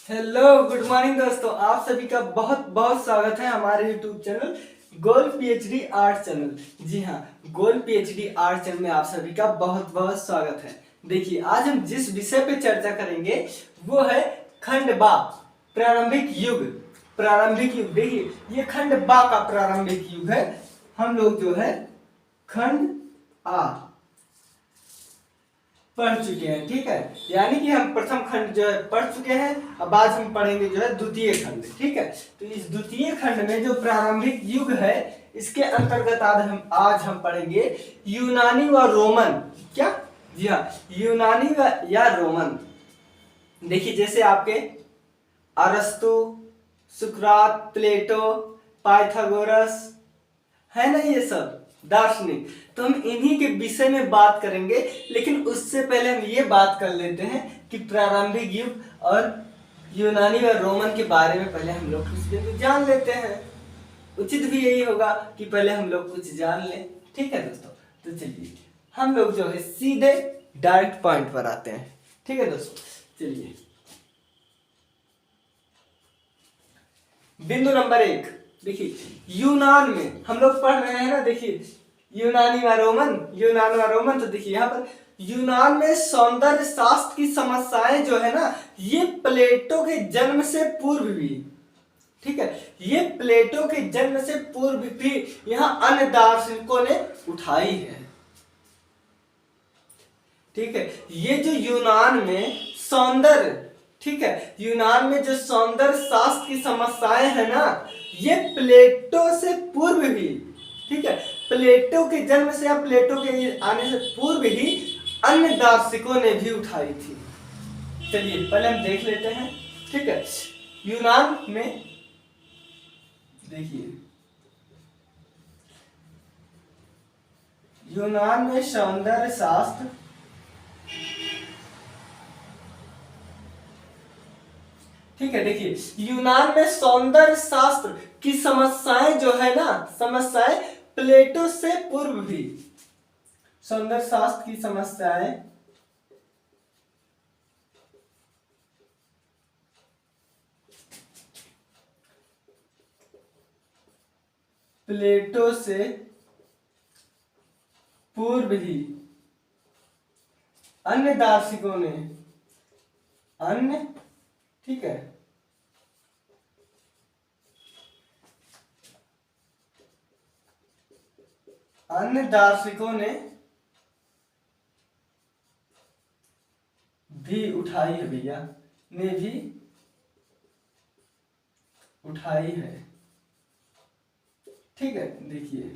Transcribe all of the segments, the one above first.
Hello good morning दोस्तों, आप सभी का बहुत बहुत स्वागत है हमारे यूट्यूब चैनल गोल पीएचडी आर्ट चैनल। जी हाँ, गोल पीएचडी आर्ट चैनल में आप सभी का बहुत बहुत स्वागत है। देखिए, आज हम जिस विषय पे चर्चा करेंगे वो है खंड बा, प्रारंभिक युग। प्रारंभिक युग, देखिए ये खंड बा का प्रारंभिक युग है। हम लोग जो है खंड आ पढ़ चुके हैं, ठीक है। यानी कि हम प्रथम खंड जो है पढ़ चुके हैं। अब आज हम पढ़ेंगे जो है द्वितीय खंड, ठीक है। तो इस द्वितीय खंड में जो प्रारंभिक युग है, इसके अंतर्गत आज हम पढ़ेंगे यूनानी व रोमन। क्या? जी हाँ, यूनानी व या रोमन। देखिए, जैसे आपके अरस्तु, सुकरात, प्लेटो, पाइथागोरस है ना, ये सब दार्शनिक। तो हम इन्हीं के विषय में बात करेंगे, लेकिन उससे पहले हम ये बात कर लेते हैं कि प्रारंभिक युग और यूनानी और रोमन के बारे में पहले हम लोग कुछ जान लेते हैं। उचित भी यही होगा कि पहले हम लोग कुछ जान लें, ठीक है दोस्तों। तो चलिए हम लोग जो है सीधे डायरेक्ट पॉइंट पर आते हैं, ठीक है दोस्तों। चलिए, बिंदु नंबर 1, देखिए यूनान में हम लोग पढ़ रहे हैं ना। देखिए यूनानी व रोमन, यूनान व रोमन। तो देखिए यहाँ पर यूनान में सौंदर्य शास्त्र की समस्याएं जो है ना, ये प्लेटो के जन्म से पूर्व भी, ठीक है, ये प्लेटो के जन्म से पूर्व भी यहाँ अन्य दार्शनिकों ने उठाई है, ठीक है। ये जो यूनान में सौंदर्य, ठीक है, यूनान में जो सौंदर्य शास्त्र की समस्याएं है ना, ये प्लेटो से पूर्व भी, ठीक है, प्लेटो के जन्म से या प्लेटो के आने से पूर्व ही अन्य दार्शनिकों ने भी उठाई थी। चलिए पहले हम देख लेते हैं, ठीक है। यूनान में देखिए, यूनान में सौंदर्य शास्त्र, ठीक है। देखिए यूनान में सौंदर्य शास्त्र की समस्याएं जो है ना, समस्याएं प्लेटो से पूर्व भी, सौंदर्य शास्त्र की समस्याएं प्लेटो से पूर्व ही अन्य दार्शनिकों ने, अन्य, ठीक है, अन्य दार्शनिकों ने भी उठाई है भैया, ने भी उठाई है, ठीक है। देखिए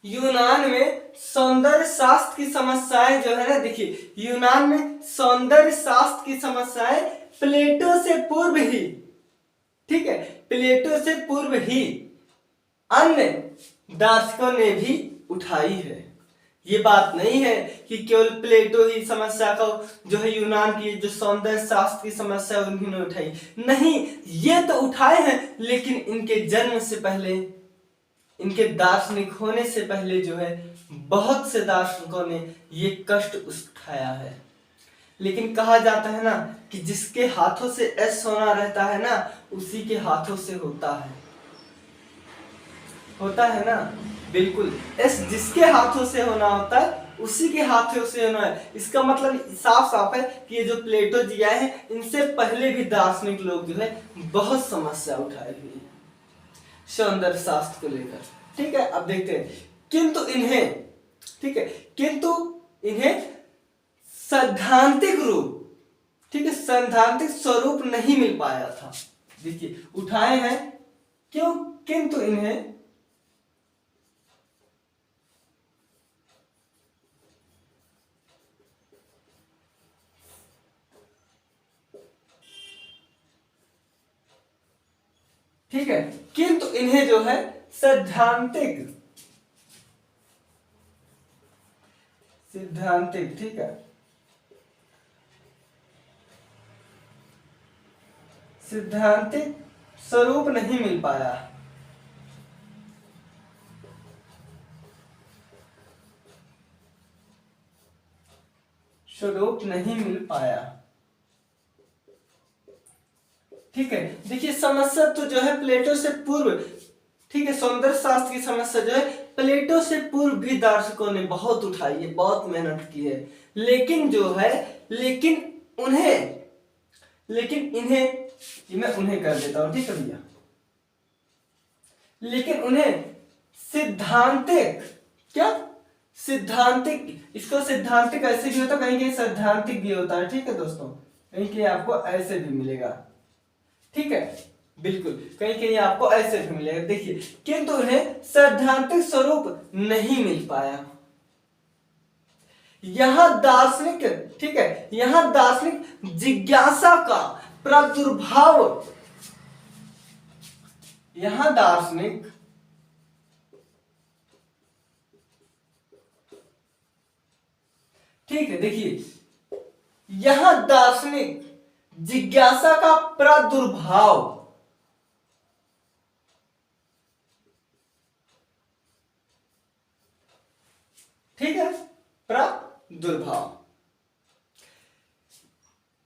यूनान में सौंदर्य शास्त्र की समस्याएं जो है ना, देखिए यूनान में सौंदर्य शास्त्र की समस्याएं प्लेटो से पूर्व ही, ठीक है, प्लेटो से पूर्व ही अन्य दार्शनिकों ने भी उठाई है। ये बात नहीं है कि केवल प्लेटो ही समस्या को जो है यूनान की जो सौंदर्य शास्त्र की समस्या उन्होंने उठाई, नहीं, ये तो उठाए हैं, लेकिन इनके जन्म से पहले, इनके दार्शनिक होने से पहले जो है बहुत से दार्शनिकों ने ये कष्ट उठाया है। लेकिन कहा जाता है ना कि जिसके हाथों से ऐश होना रहता है ना, उसी के हाथों से होता है, होता है ना, बिल्कुल। ऐश जिसके हाथों से होना होता है, उसी के हाथों से होना है। इसका मतलब साफ साफ है कि ये जो प्लेटो जी आए हैं, इनसे पहले भी दार्शनिक लोग जो है बहुत समस्या उठाए हुए हैं सौंदर्य शास्त्र को लेकर, ठीक है। अब देखते हैं, किंतु इन्हें, ठीक है, किंतु इन्हें सैद्धांतिक रूप, ठीक है, सैद्धांतिक स्वरूप नहीं मिल पाया था। देखिए उठाए हैं, क्यों? किंतु इन्हें ठीक है, किंतु इन्हें जो है सैद्धांतिक, सिद्धांतिक, ठीक है, सिद्धांतिक स्वरूप नहीं मिल पाया, स्वरूप नहीं मिल पाया। ठीक है, देखिए समस्या तो जो है प्लेटो से पूर्व, ठीक है, सौंदर्य शास्त्र की समस्या जो है प्लेटो से पूर्व भी दार्शनिकों ने बहुत उठाई है, बहुत मेहनत की है, लेकिन जो है लेकिन इन्हें मैं उन्हें कर देता हूं, ठीक है भैया, लेकिन उन्हें सिद्धांतिक, क्या सिद्धांतिक, इसको सिद्धांतिक ऐसे भी होता है, कहीं कहीं सैद्धांतिक भी होता है, ठीक है दोस्तों, कहीं कहीं आपको ऐसे भी मिलेगा, ठीक है, बिल्कुल कहीं कहीं आपको ऐसे भी मिलेगा, देखिए, किंतु उन्हें सैद्धांतिक स्वरूप नहीं मिल पाया। यहां दार्शनिक, ठीक है, यहां दार्शनिक जिज्ञासा का प्रादुर्भाव, यहां दार्शनिक ठीक है, देखिए यहां दार्शनिक जिज्ञासा का प्रादुर्भाव, ठीक है, प्रादुर्भाव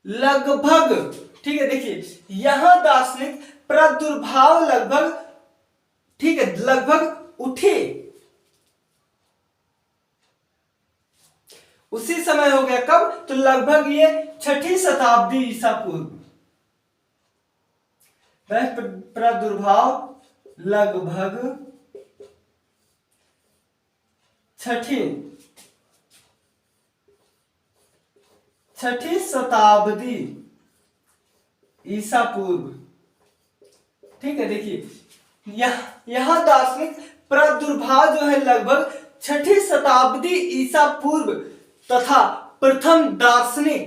लगभग, ठीक है, देखिए यहां दार्शनिक प्रादुर्भाव लगभग, ठीक है, लगभग उठे, उसी समय हो गया, कब, तो लगभग ये 6ठी शताब्दी ईसा पूर्व, वह प्रादुर्भाव लगभग 6ठी शताब्दी ईसा पूर्व, ठीक है, देखिए यहां दार्शनिक प्रादुर्भाव जो है लगभग 6ठी शताब्दी ईसा पूर्व तथा प्रथम दार्शनिक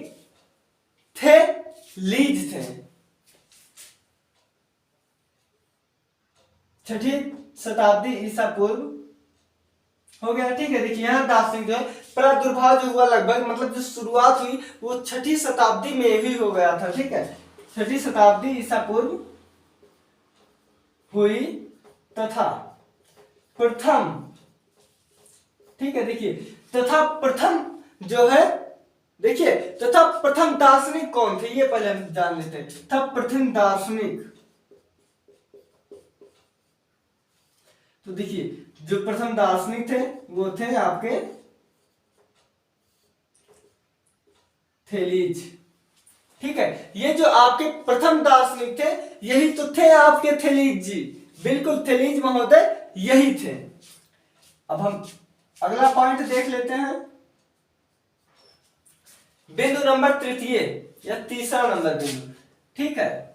थेलीज थे, 6ठी शताब्दी ईसा पूर्व हो गया, ठीक है, देखिए यहां दार्शनिक जो है प्रादुर्भाव जो हुआ लगभग, मतलब जो शुरुआत हुई वो 6ठी शताब्दी में ही हो गया था, ठीक है, 6ठी शताब्दी ईसा पूर्व हुई तथा प्रथम, ठीक है, देखिए तथा प्रथम जो है, देखिए तथा प्रथम दार्शनिक कौन थे ये पहले हम जान लेते हैं। तथा प्रथम दार्शनिक, तो देखिए जो प्रथम दार्शनिक थे वो थे आपके थेलीज, ठीक है, ये जो आपके प्रथम दार्शनिक थे यही तो थे आपके थेलीज जी, बिल्कुल थेलीज महोदय यही थे। अब हम अगला पॉइंट देख लेते हैं, बिंदु नंबर तृतीय या तीसरा नंबर बिंदु, ठीक है,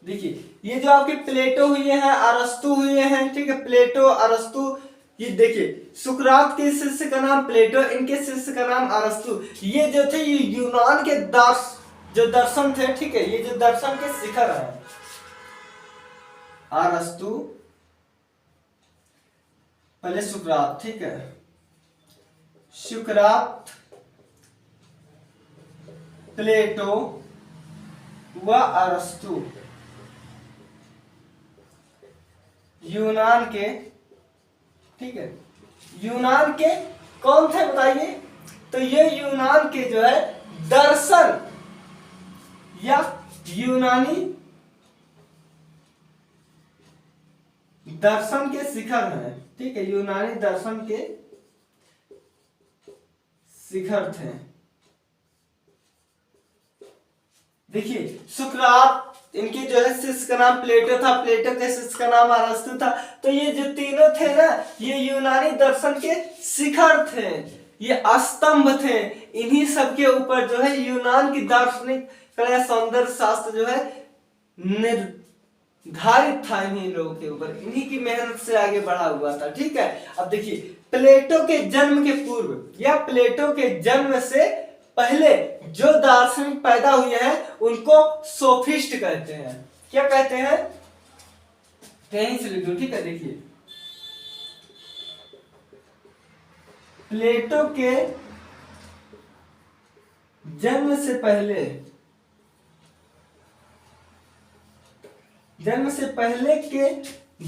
देखिए ये जो आपके प्लेटो हुए हैं, अरस्तु हुए हैं, ठीक है, प्लेटो अरस्तु, ये देखिए सुकरात के शिष्य का नाम प्लेटो, इनके शिष्य का नाम अरस्तु, ये जो थे ये यूनान के जो दर्शन थे, ठीक है, ये जो दर्शन के शिखर है, अरस्तु पहले सुकरात, ठीक है, सुकरात, प्लेटो व अरस्तु यूनान के, ठीक है, यूनान के कौन थे बताइए, तो ये यूनान के जो है दर्शन या यूनानी दर्शन के शिखर है, ठीक है, यूनानी दर्शन के शिखर थे। देखिए सुकरात, इनके जो है शिष्य का नाम प्लेटो था, प्लेटो के शिष्य का नाम अरस्तु था, तो ये जो तीनों थे ना ये यूनानी दर्शन के शिखर थे, ये स्तंभ थे, इन्हीं सब के ऊपर जो है यूनान की दार्शनिक कला सौंदर्य शास्त्र जो है निर्धारित था, इन्हीं लोगों के ऊपर, इन्हीं की मेहनत से आगे बढ़ा हुआ था, ठीक है। अब देखिए प्लेटो के जन्म के पूर्व या प्लेटो के जन्म से पहले जो दार्शनिक पैदा हुए हैं उनको सोफिस्ट कहते हैं, क्या कहते हैं, कहीं से लिख दो, ठीक है, देखिए प्लेटो के जन्म से पहले के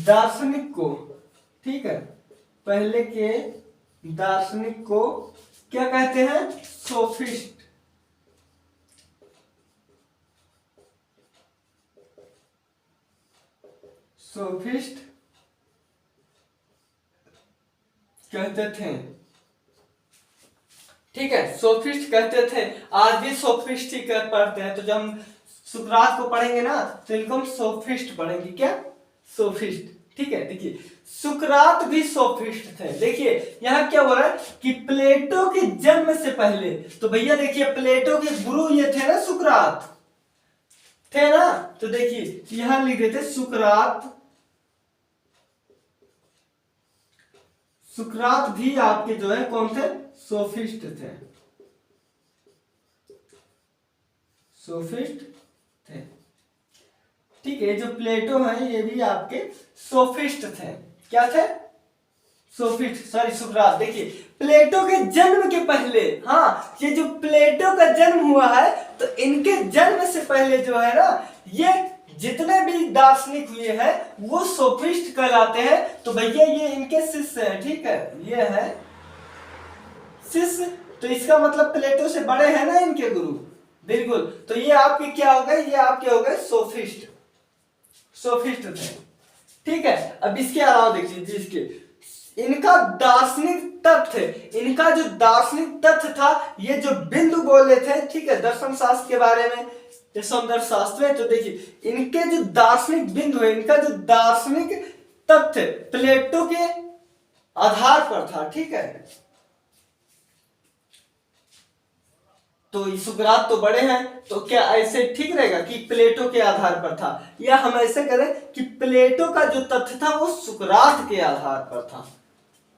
दार्शनिक को, ठीक है, पहले के दार्शनिक को क्या कहते हैं, सोफिस्ट, सोफिस्ट कहते थे। ठीक है, सोफिस्ट कहते थे, आज भी सोफिस्ट ही पढ़ते हैं। तो जब हम सुकरात को पढ़ेंगे ना तो इनको हम सोफिस्ट पढ़ेंगे। क्या? सोफिस्ट। ठीक है, देखिए सुकरात भी सोफिस्ट थे। देखिए यहाँ क्या हो रहा है कि प्लेटो के जन्म से पहले, तो भैया देखिए प्लेटो के गुरु ये थे ना सुकरात, थे ना। तो देखिए यहां लिख देते सुकरात। सुकरात भी आपके जो है कौन थे? सोफिस्ट थे। सोफिस्ट थे। ठीक है, जो प्लेटो है ये भी आपके सोफिस्ट थे। क्या थे? सोफिस्ट, सॉरी सुकरात। देखिए प्लेटो के जन्म के पहले, हाँ ये जो प्लेटो का जन्म हुआ है तो इनके जन्म से पहले जो है ना ये जितने भी दार्शनिक हुए हैं वो सोफिस्ट कहलाते हैं। तो भैया ये इनके शिष्य हैं। ठीक है, ये है शिष्य। तो इसका मतलब प्लेटो से बड़े हैं ना इनके गुरु। बिल्कुल, तो ये आपके क्या हो गए? ये आपके हो गए सोफिस्ट। सोफिस्ट थे। ठीक है, अब इसके अलावा देख लीजिए इसके इनका दार्शनिक तथ्य, इनका जो दार्शनिक तथ्य था, ये जो बिंदु बोले थे, ठीक है, दर्शन शास्त्र के बारे में, ये सौंदर्य शास्त्र है। तो देखिए इनके जो दार्शनिक बिंदु है, इनका जो दार्शनिक तथ्य प्लेटो के आधार पर था। ठीक है, तो सुकरात तो बड़े हैं, तो क्या ऐसे ठीक रहेगा कि प्लेटो के आधार पर था, या हम ऐसे करें कि प्लेटो का जो तथ्य था वो सुकरात के आधार पर था?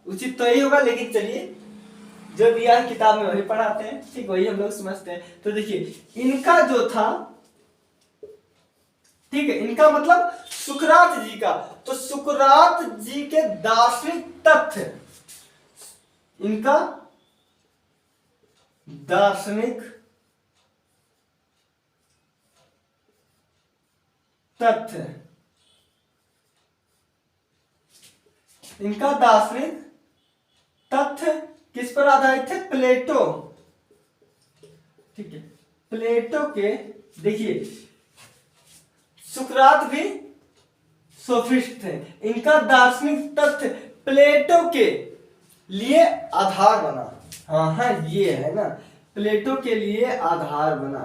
उचित तो यही होगा, लेकिन चलिए जो दिया है किताब में वही पढ़ाते हैं। ठीक, वही हम लोग समझते हैं। तो देखिए इनका जो था, ठीक है, इनका मतलब सुकरात जी का, तो सुकरात जी के दार्शनिक तथ्य, इनका दार्शनिक तथ्य, इनका दार्शनिक तथ्य किस पर आधारित थे? प्लेटो। ठीक है, प्लेटो के, देखिए सुकरात भी सोफिस्ट थे, इनका दार्शनिक तथ्य प्लेटो के लिए आधार बना। हाँ हाँ, ये है ना, प्लेटो के लिए आधार बना।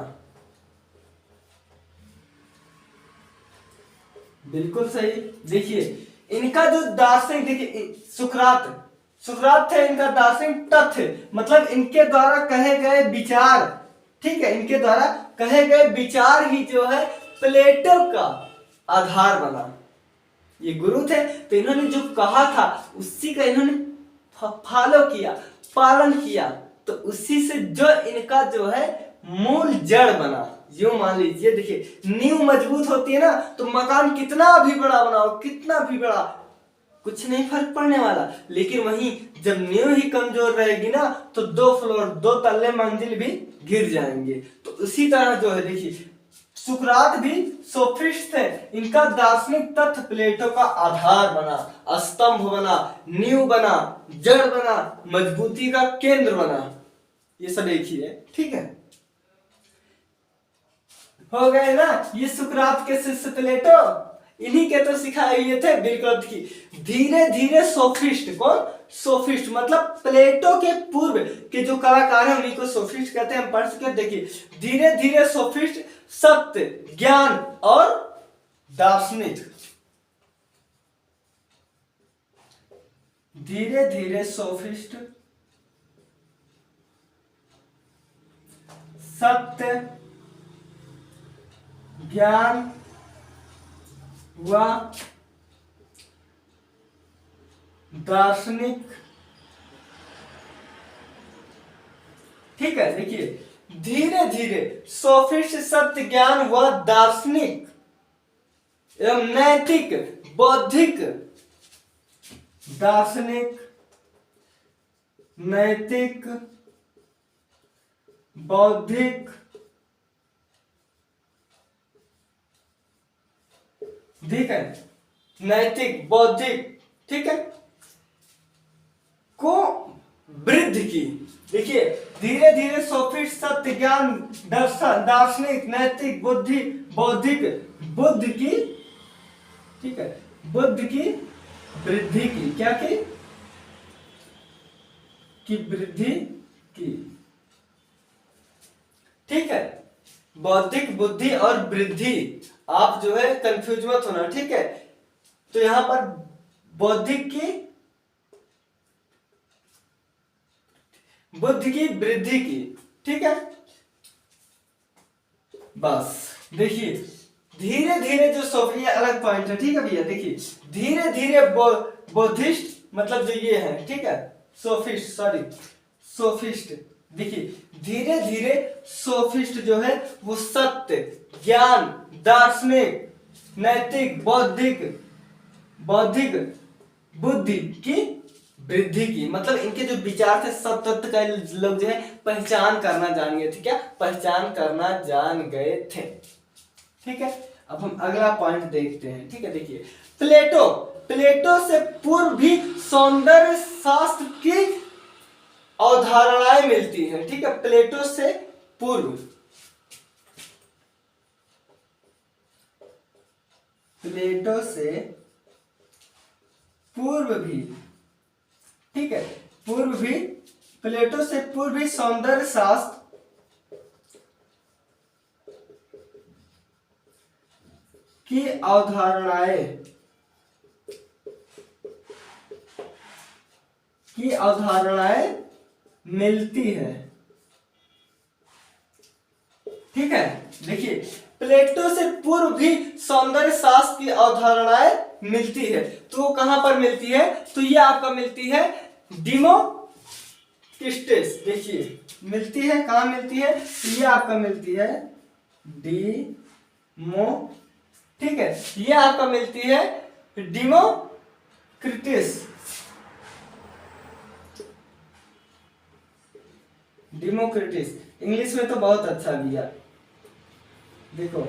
बिल्कुल सही। देखिए इनका जो दार्शनिक, देखिए सुकरात, सुकरात थे, इनका दार्शनिक तथ्य मतलब इनके द्वारा कहे गए विचार, ठीक है, इनके द्वारा कहे गए विचार ही जो है प्लेटो का आधार बना। ये गुरु थे तो इन्होंने जो कहा था उसी का इन्होंने फॉलो किया, पालन किया, तो उसी से जो इनका जो है मूल जड़ बना। यूं मान लीजिए, देखिए नींव मजबूत होती है ना, तो मकान कितना भी बड़ा बनाओ, कितना भी बड़ा, कुछ नहीं फर्क पड़ने वाला। लेकिन वहीं जब नींव ही कमजोर रहेगी ना तो 2 फ्लोर 2 तल्ले मंजिल भी गिर जाएंगे। तो उसी तरह जो है देखिए सुकरात भी सोफिस्ट थे, इनका दार्शनिक तथ्य प्लेटो का आधार बना, स्तंभ बना, नींव बना, जड़ बना, मजबूती का केंद्र बना। ये सब एक ही है। ठीक है, हो गए ना ये सुकरात के शिष्य प्लेटो, इन्हीं के तो सिखाए हुए थे। बिल्कुल, धीरे धीरे सोफिस्ट, कौन? सोफिस्ट मतलब प्लेटो के पूर्व के जो कलाकार हैं उन्हीं को सोफिस्ट कहते हैं, हम पढ़ चुके हैं। देखिए धीरे धीरे सोफिस्ट सत्य, ज्ञान और दार्शनिक, धीरे धीरे सोफिस्ट सत्य, ज्ञान व दार्शनिक, ठीक है, देखिए धीरे धीरे सोफिस्ट सत्य, ज्ञान व दार्शनिक एवं नैतिक, बौद्धिक, दार्शनिक, नैतिक, बौद्धिक, ठीक है, नैतिक, बौद्धिक, ठीक है, को वृद्धि की। देखिए धीरे धीरे सोफिस्ट सत्य, ज्ञान, दार्शनिक, नैतिक, बुद्धि, बौद्धिक, बुद्ध की, ठीक है, बुद्ध की वृद्धि की, क्या की वृद्धि की। ठीक है, बौद्धिक बुद्धि और वृद्धि, आप जो है कंफ्यूज मत होना, ठीक है। तो यहां पर बौद्धिक की, बुद्धि की वृद्धि की, ठीक है। बस देखिए धीरे धीरे जो सोफिया अलग पॉइंट है, ठीक है भैया। देखिए धीरे धीरे बौद्धिस्ट मतलब जो ये है, ठीक है, सोफिस्ट। देखिए धीरे धीरे सोफिस्ट जो है वो सत्य, ज्ञान, दार्शनिक, नैतिक, बौद्धिक बुद्धि की वृद्धि की, मतलब इनके जो विचार थे सब तत्व का लोग जो है पहचान करना जान गए थे। क्या पहचान करना जान गए थे, ठीक है। अब हम अगला पॉइंट देखते हैं, ठीक है। देखिए प्लेटो से पूर्व भी सौंदर्य शास्त्र की अवधारणाएं मिलती हैं, ठीक है। प्लेटो से पूर्व भी, ठीक है, प्लेटो से पूर्व भी सौंदर्य शास्त्र की अवधारणाएं मिलती है, ठीक है। देखिए प्लेटो से पूर्व भी सौंदर्य शास्त्र की अवधारणाएं मिलती है, तो वो कहां पर मिलती है? तो ये आपका मिलती है डेमोक्रिटस। देखिए मिलती है, कहां मिलती है? तो ये आपका मिलती है ठीक है, ये आपका मिलती है डेमोक्रिटस। इंग्लिश में तो बहुत अच्छा दिया, देखो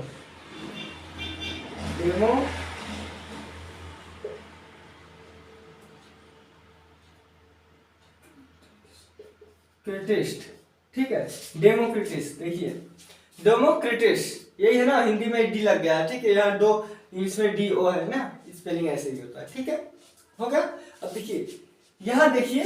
डेमोक्रिटिस्ट, ठीक है, डेमोक्रिटिस। देखिए डेमोक्रिटिस यही है ना, हिंदी में डी लग गया है, ठीक है। यहाँ दो इसमें डी ओ है ना, स्पेलिंग ऐसे ही होता है, ठीक है, हो गया। अब देखिए यहाँ देखिए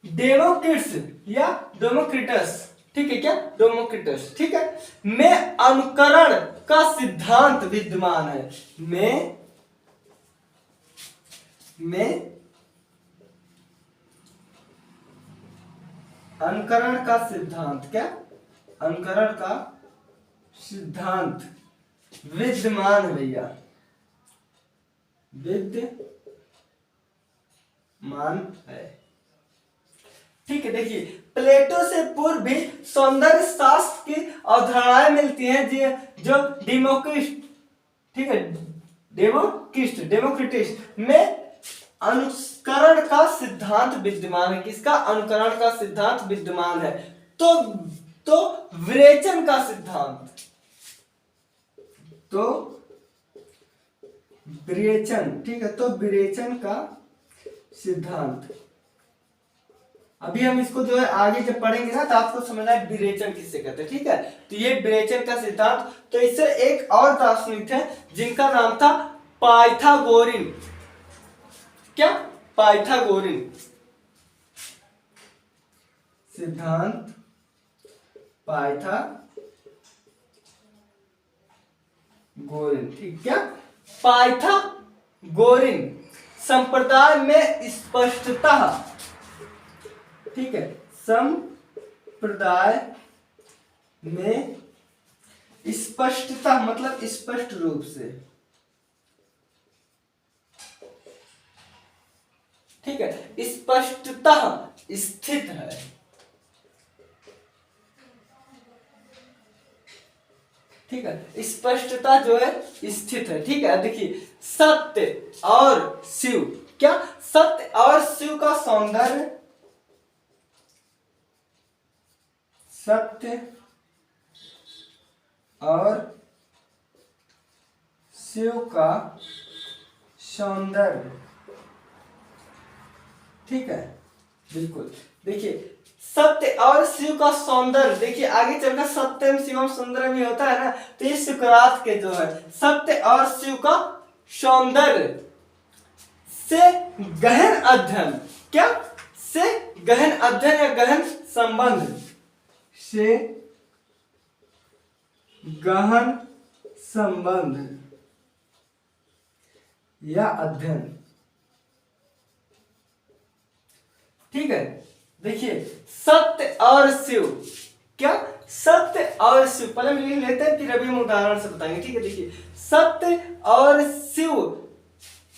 डेमोक्रिट्स या डेमोक्रिटस, ठीक है, क्या डेमोक्रिटस, ठीक है, में अनुकरण का सिद्धांत विद्यमान है, में अनुकरण का सिद्धांत, क्या अनुकरण का सिद्धांत विद्यमान है भैया, विद्यमान है, ठीक है। देखिए प्लेटो से पूर्व भी सौंदर्य शास्त्र की अवधारणाएं मिलती हैं जो डेमोक्रिस्ट, ठीक है, डेमोक्रिटिस्ट में अनुकरण का सिद्धांत विद्यमान है। किसका अनुकरण का सिद्धांत विद्यमान है? तो विरेचन का सिद्धांत, तो विरेचन, ठीक है, तो विरेचन का सिद्धांत। अभी हम इसको जो है आगे जब पढ़ेंगे ना तो आपको समझना है विरेचन किससे कहते हैं, ठीक है। तो ये विरेचन का सिद्धांत, तो इससे एक और दार्शनिक थे जिनका नाम था पाइथागोरन, क्या पाइथागोरन सिद्धांत, पाइथागोरन, ठीक, क्या पाइथागोरन संप्रदाय में स्पष्टतः, ठीक है, संप्रदाय में स्पष्टता मतलब स्पष्ट रूप से, ठीक है, स्पष्टता स्थित है, ठीक है, स्पष्टता जो है स्थित है, ठीक है। देखिए सत्य और शिव, क्या सत्य और शिव का सौंदर्य, सत्य और शिव का सौंदर्य, ठीक है, बिल्कुल। देखिए सत्य और शिव का सौंदर्य, देखिए आगे चलकर सत्यम शिवम सुंदरम होता है ना, तो ये सुकरात के जो है सत्य और शिव का सौंदर्य से गहन अध्ययन, क्या से गहन अध्ययन या गहन संबंध, से गहन संबंध या अध्ययन। ठीक है, देखिए सत्य और शिव, क्या सत्य और शिव, पहले हम लिख लेते हैं फिर अभी हम उदाहरण से बताएंगे। ठीक है, देखिए सत्य और शिव,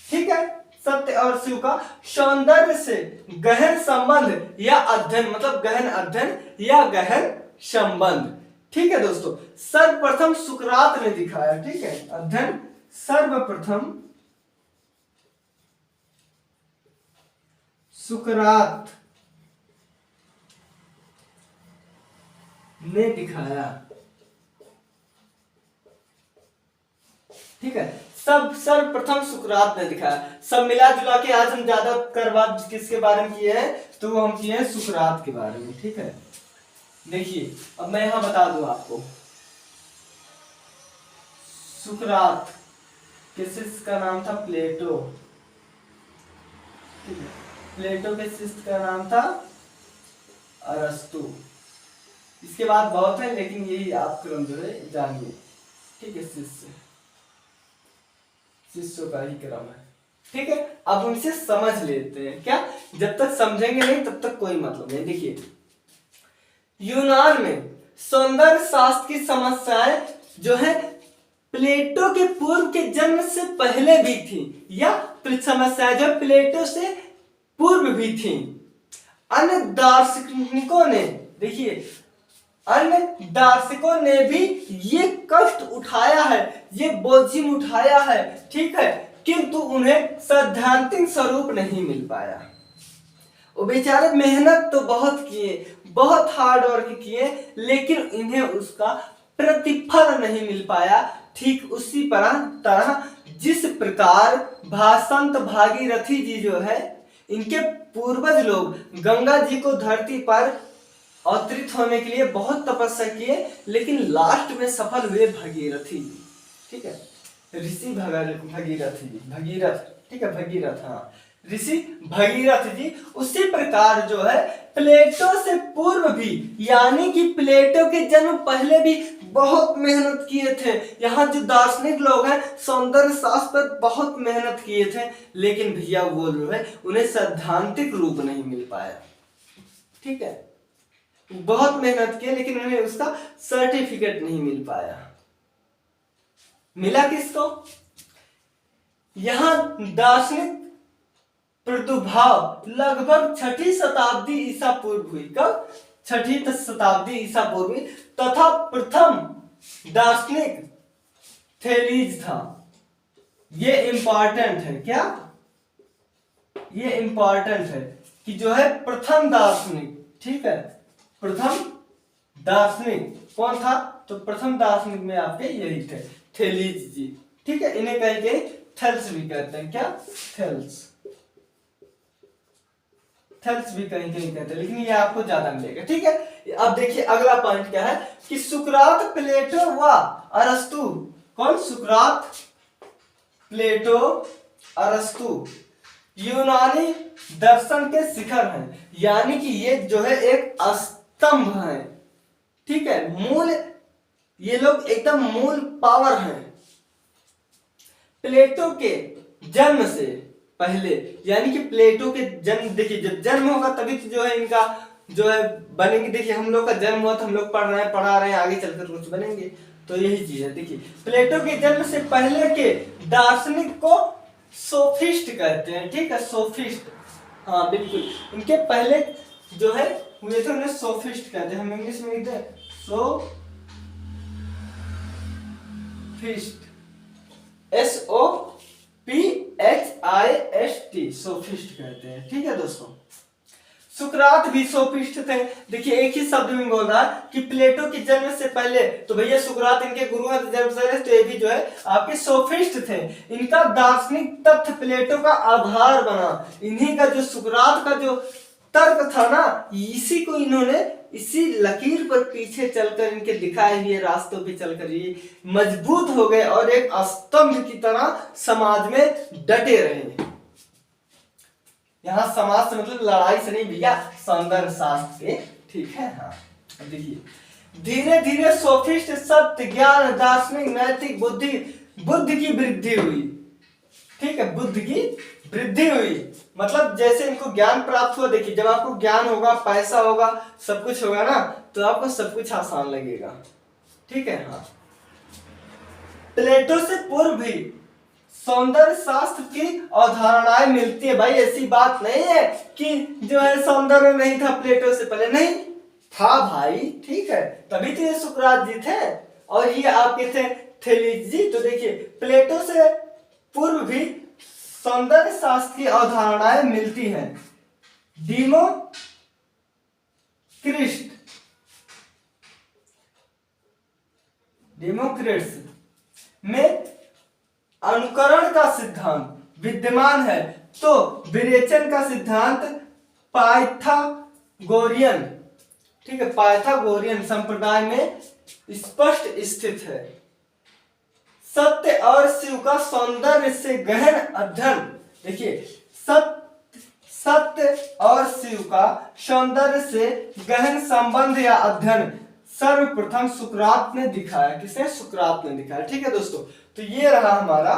ठीक है, सत्य और शिव का सौंदर्य से गहन संबंध या अध्ययन, मतलब गहन अध्ययन या गहन संबंध। ठीक है दोस्तों, सर्वप्रथम सुकरात ने दिखाया। ठीक है, अध्ययन सर्वप्रथम सुकरात ने दिखाया। ठीक है, सब सर्वप्रथम सुकरात ने दिखाया। सब मिला जुला के आज हम ज्यादा कर बात किसके बारे में किए हैं, तो हम किए हैं सुकरात के बारे में। ठीक है, देखिए अब मैं यहां बता दूं आपको, सुकरात के शिष्य का नाम था प्लेटो। ठीक है, प्लेटो के शिष्य का नाम था अरस्तु। इसके बाद बहुत है, लेकिन यही आप क्रम जो है जानिए। ठीक है, शिष्यों का ही क्रम है। ठीक है, अब हम इसे समझ लेते हैं। क्या, जब तक समझेंगे नहीं तब तक कोई मतलब नहीं। देखिए यूनान में सौंदर्य शास्त्र की समस्याएं जो है प्लेटो के पूर्व के जन्म से पहले भी थी, या समस्याएं जो प्लेटो से पूर्व भी थी। अन्य दार्शनिकों ने, देखिए अन्य दार्शनिकों ने भी ये कष्ट उठाया है, ये बोझिम उठाया है। ठीक है, किंतु उन्हें सैद्धांतिक स्वरूप नहीं मिल पाया। वो बेचारे मेहनत तो बहुत किए, बहुत हार्ड वर्क किए, लेकिन इन्हें उसका प्रतिफल नहीं मिल पाया। ठीक उसी तरह जिस प्रकार भासंत भागीरथी जी जो है, इनके पूर्वज लोग गंगा जी को धरती पर अवतरित होने के लिए बहुत तपस्या किए, लेकिन लास्ट में सफल हुए भगीरथी जी। ठीक है, ऋषि भगीरथ जी, भगीरथ, ठीक है, भगीरथ, हाँ, ऋषि भगीरथ जी। उसी प्रकार जो है प्लेटो से पूर्व भी, यानी कि प्लेटो के जन्म पहले भी बहुत मेहनत किए थे। यहाँ जो दार्शनिक लोग हैं सौंदर्य शास्त्र पर बहुत मेहनत किए थे, लेकिन भैया वो जो है उन्हें सैद्धांतिक रूप नहीं मिल पाया। ठीक है, बहुत मेहनत किए लेकिन उन्हें उसका सर्टिफिकेट नहीं मिल पाया। मिला किसको, यहां दार्शनिक प्रादुर्भाव लगभग 6ठी शताब्दी ईसा पूर्व हुई। कब, 6ठी शताब्दी ईसा पूर्व हुई, तथा प्रथम दार्शनिक थेलीज था। ये इंपॉर्टेंट है, क्या, ये इंपॉर्टेंट है कि जो है प्रथम दार्शनिक, ठीक है, प्रथम दार्शनिक कौन था, तो प्रथम दार्शनिक में आपके यही थे, थेलीज जी। ठीक है, इन्हें कहीं कहीं थेल्स भी कहते हैं। क्या, थेल्स, थेल्स भी कहीं कहीं कहते हैं, लेकिन ये आपको ज्यादा मिलेगा। ठीक है, अब देखिए अगला पॉइंट क्या है कि सुकरात, प्लेटो व अरस्तु, कौन, सुकरात, प्लेटो, अरस्तु यूनानी दर्शन के शिखर हैं, यानी कि ये जो है एक स्तंभ है। ठीक है, मूल, ये लोग एकदम मूल पावर हैं। प्लेटो के जन्म से पहले, यानी कि प्लेटो के जन्म, देखिए जब जन्म होगा तभी तो जो है इनका जो है बनेंगे। देखिए हम लोग का जन्म हुआ तो हम लोग पढ़ा रहे हैं, आगे चलकर कुछ बनेंगे, तो यही चीज है। देखिए प्लेटो के जन्म से पहले के दार्शनिक को सोफिस्ट कहते हैं। ठीक है, सोफिस्ट, हाँ बिल्कुल, इनके पहले जो है हुए थे उन्हें सोफिस्ट कहते हैं। हम इंग्लिश में लिखते हैं सोफिस्ट, SOPHIST, सोफिस्ट कहते हैं। ठीक है दोस्तों, सुकरात भी सोफिस्ट थे। देखिए एक ही शब्द में बोल रहा है कि प्लेटो के जन्म से पहले, तो भैया सुकरात इनके गुरु हैं, जन्म से पहले तो ये भी जो है आपके सोफिस्ट थे। इनका दार्शनिक तथ्य प्लेटो का आधार बना। इन्हीं का जो सुकरात का जो तर्क था ना, इसी को इन्होंने इसी लकीर पर पीछे चलकर, इनके दिखाए हुए रास्तों पे चलकर ये मजबूत हो गए और एक स्तंभ की तरह समाज में डटे रहे। यहाँ समाज से मतलब लड़ाई से नहीं भैया, सौंदर्य शास्त्र से, ठीक है। हाँ देखिए, धीरे धीरे सोफिस्ट, सत्य, ज्ञान, दार्शनिक, नैतिक, बुद्धि की वृद्धि हुई, ठीक है, बुद्धि की वृद्धि हुई। मतलब जैसे इनको ज्ञान प्राप्त हुआ, देखिए जब आपको ज्ञान होगा, पैसा होगा, सब कुछ होगा ना, तो आपको सब कुछ आसान लगेगा, ठीक है। हाँ, प्लेटो से पूर्व भी सौंदर्य शास्त्र की अवधारणाएं मिलती है भाई। ऐसी बात नहीं है कि जो है सौंदर्य नहीं था प्लेटो से पहले, नहीं था भाई, ठीक है, तभी तो ये सुकरात जी थे और ये आपके थे थेलीज जी। तो देखिए, प्लेटो से पूर्व भी सौंदर्य शास्त्र की अवधारणाएं मिलती हैं। डेमोक्रिट्स में अनुकरण का सिद्धांत विद्यमान है, तो विरेचन का सिद्धांत पाइथागोरियन, ठीक है, पाइथागोरियन संप्रदाय में स्पष्ट स्थित है। सत्य और शिव का सौंदर्य से गहन अध्ययन, देखिए सत्य और शिव का सौंदर्य से गहन संबंध या अध्ययन सर्वप्रथम सुकरात ने दिखाया। किसने? सुकरात ने दिखाया, ठीक है दोस्तों। तो ये रहा हमारा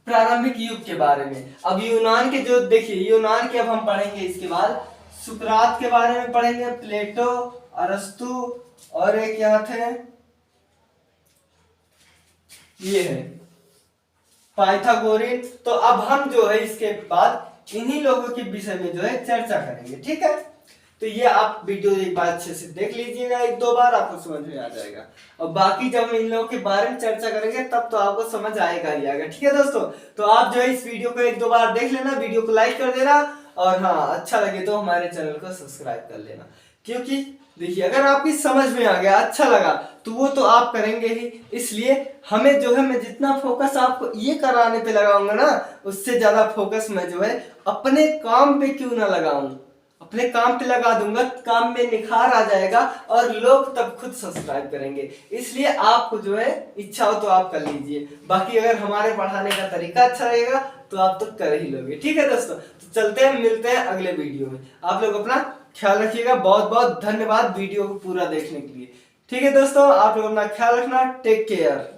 प्रारंभिक युग के बारे में। अब यूनान के जो देखिए, यूनान के अब हम पढ़ेंगे, इसके बाद सुकरात के बारे में पढ़ेंगे, प्लेटो, अरस्तु और एक यहाँ थे, ये है पाइथागोरियन। तो अब हम जो है इसके बाद इन्हीं लोगों के विषय में जो है चर्चा करेंगे, ठीक है। तो ये आप वीडियो एक बार अच्छे से देख लीजिएगा, एक दो बार आपको समझ में आ जाएगा। और बाकी जब हम इन लोगों के बारे में चर्चा करेंगे तब तो आपको समझ आएगा ही आएगा, ठीक है दोस्तों। तो आप जो है इस वीडियो को एक दो बार देख लेना, वीडियो को लाइक कर देना और हाँ अच्छा लगे तो हमारे चैनल को सब्सक्राइब कर लेना। क्योंकि देखिए, अगर आपकी समझ में आ गया, अच्छा लगा, तो वो तो आप करेंगे ही। इसलिए हमें जो है, मैं जितना फोकस आपको ये कराने पे लगाऊंगा ना, उससे ज्यादा फोकस मैं जो है अपने काम पे क्यों ना लगाऊं, अपने काम पे लगा दूंगा, काम में निखार आ जाएगा और लोग तब खुद सब्सक्राइब करेंगे। इसलिए आपको जो है इच्छा हो तो आप कर लीजिए, बाकी अगर हमारे पढ़ाने का तरीका अच्छा रहेगा तो आप तो कर ही लोगे, ठीक है दोस्तों। तो चलते हैं, मिलते हैं अगले वीडियो में। आप लोग अपना ख्याल रखिएगा। बहुत बहुत धन्यवाद वीडियो को पूरा देखने के लिए, ठीक है दोस्तों। आप लोग अपना ख्याल रखना, टेक केयर।